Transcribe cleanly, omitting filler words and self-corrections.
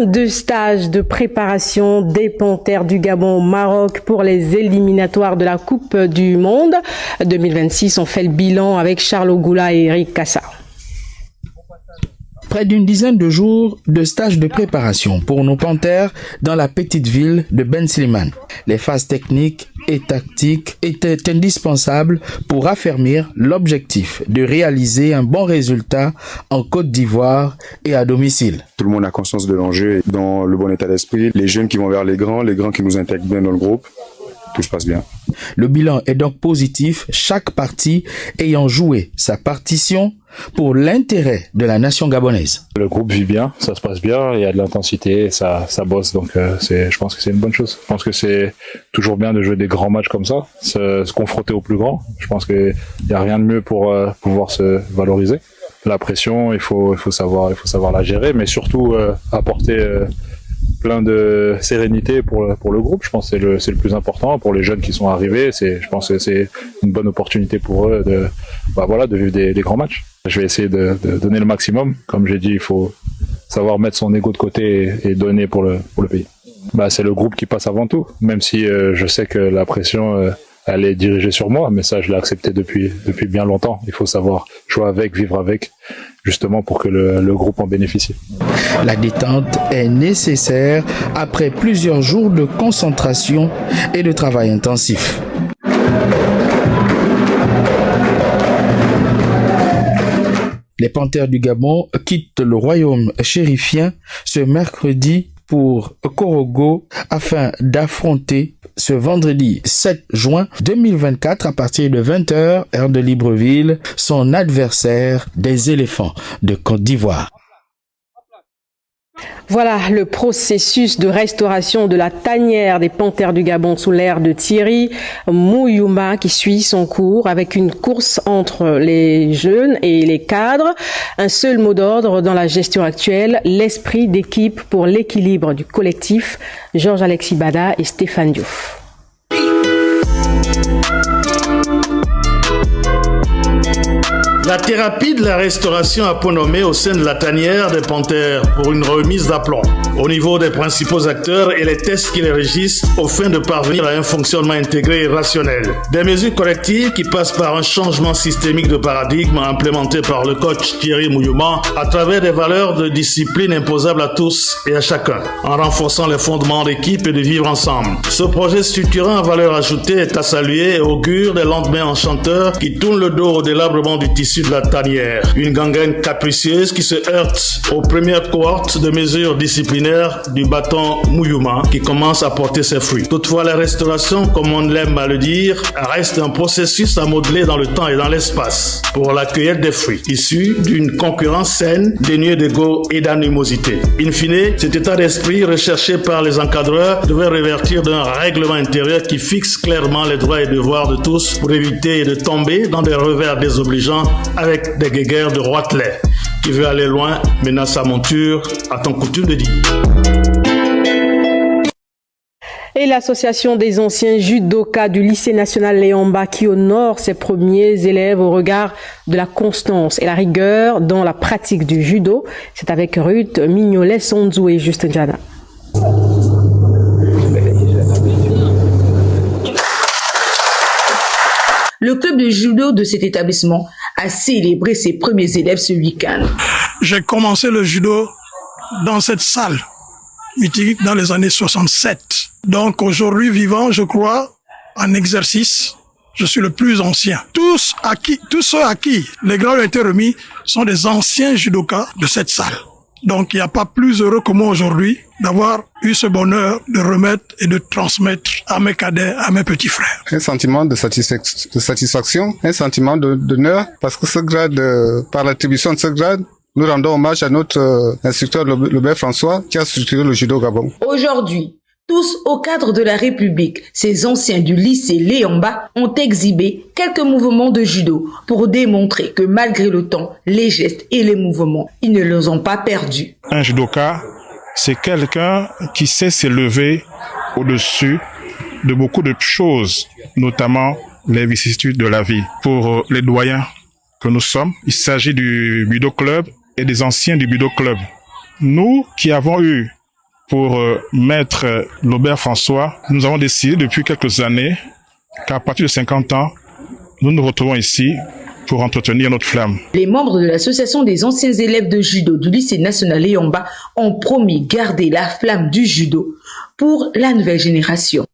de stage de préparation des Panthères du Gabon au Maroc pour les éliminatoires de la Coupe du Monde 2026. On fait le bilan avec Charles Ogoula et Eric Kassa. Près d'une dizaine de jours de stage de préparation pour nos Panthères dans la petite ville de Ben Slimane. Les phases techniques et tactiques étaient indispensables pour affermir l'objectif de réaliser un bon résultat en Côte d'Ivoire et à domicile. Tout le monde a conscience de l'enjeu et dans le bon état d'esprit. Les jeunes qui vont vers les grands qui nous intègrent bien dans le groupe. Tout se passe bien. Le bilan est donc positif, chaque partie ayant joué sa partition pour l'intérêt de la nation gabonaise. Le groupe vit bien, ça se passe bien, il y a de l'intensité, ça bosse, donc je pense que c'est une bonne chose. Je pense que c'est toujours bien de jouer des grands matchs comme ça, se confronter aux plus grands. Je pense qu'il n'y a rien de mieux pour pouvoir se valoriser. La pression, il faut savoir la gérer, mais surtout apporter plein de sérénité pour le groupe. Je pense que c'est le plus important pour les jeunes qui sont arrivés. Je pense que c'est une bonne opportunité pour eux de vivre des grands matchs. Je vais essayer de donner le maximum. Comme j'ai dit, il faut savoir mettre son ego de côté et donner pour le pays. C'est le groupe qui passe avant tout, même si je sais que la pression elle est dirigée sur moi, mais ça je l'ai accepté depuis bien longtemps. Il faut savoir jouer avec, vivre avec, justement pour que le groupe en bénéficie. La détente est nécessaire après plusieurs jours de concentration et de travail intensif. Les Panthères du Gabon quittent le royaume chérifien ce mercredi pour Korogo afin d'affronter ce vendredi 7 juin 2024 à partir de 20h, heure de Libreville, son adversaire des éléphants de Côte d'Ivoire. Voilà le processus de restauration de la tanière des Panthères du Gabon sous l'ère de Thierry Mouyouma qui suit son cours avec une course entre les jeunes et les cadres. Un seul mot d'ordre dans la gestion actuelle, l'esprit d'équipe pour l'équilibre du collectif. Georges-Alexis Bada et Stéphane Diouf. La thérapie de la restauration a point nommé au sein de la tanière des Panthères pour une remise d'aplomb au niveau des principaux acteurs et les tests qui les régissent au fin de parvenir à un fonctionnement intégré et rationnel. Des mesures correctives qui passent par un changement systémique de paradigme implémenté par le coach Thierry Mouyouma à travers des valeurs de discipline imposables à tous et à chacun, en renforçant les fondements d'équipe et de vivre ensemble. Ce projet structurant à valeur ajoutée est à saluer et augure des lendemains enchanteurs qui tournent le dos au délabrement du tissu de la tanière. Une gangrène capricieuse qui se heurte aux premières cohortes de mesures disciplinaires du bâton Mouyouma qui commence à porter ses fruits. Toutefois, la restauration, comme on l'aime à le dire, reste un processus à modeler dans le temps et dans l'espace pour la cueillette des fruits, issus d'une concurrence saine, dénuée d'ego et d'animosité. In fine, cet état d'esprit recherché par les encadreurs devait révertir d'un règlement intérieur qui fixe clairement les droits et devoirs de tous pour éviter de tomber dans des revers désobligeants avec des guéguerres de roitelet. Qui veut aller loin menace sa monture, à ton coutume de dire. Et l'association des anciens judokas du lycée national Léomba qui honore ses premiers élèves au regard de la constance et la rigueur dans la pratique du judo. C'est avec Ruth Mignolet-Sondzou et Justin Jana. Le club de judo de cet établissement a célébré ses premiers élèves ce week-end. J'ai commencé le judo dans cette salle mythique dans les années 67. Donc aujourd'hui vivant, je crois, en exercice, je suis le plus ancien. Tous ceux à qui les grades ont été remis sont des anciens judokas de cette salle. Donc il n'y a pas plus heureux que moi aujourd'hui d'avoir eu ce bonheur de remettre et de transmettre à mes cadets, à mes petits frères. Un sentiment de satisfaction, un sentiment d'honneur, parce que ce grade, par l'attribution de ce grade, nous rendons hommage à notre instructeur Lebert François qui a structuré le judo au Gabon. Aujourd'hui, tous au cadre de la République, ces anciens du lycée Léomba ont exhibé quelques mouvements de judo pour démontrer que malgré le temps, les gestes et les mouvements, ils ne les ont pas perdus. Un judoka, c'est quelqu'un qui sait s'élever au-dessus de beaucoup de choses, notamment les vicissitudes de la vie. Pour les doyens que nous sommes, il s'agit du Budo Club et des anciens du Budo Club. Nous qui avons eu pour Maître Lobert François, nous avons décidé depuis quelques années qu'à partir de 50 ans, nous nous retrouvons ici pour entretenir notre flamme. Les membres de l'association des anciens élèves de judo du lycée national Léomba ont promis garder la flamme du judo pour la nouvelle génération.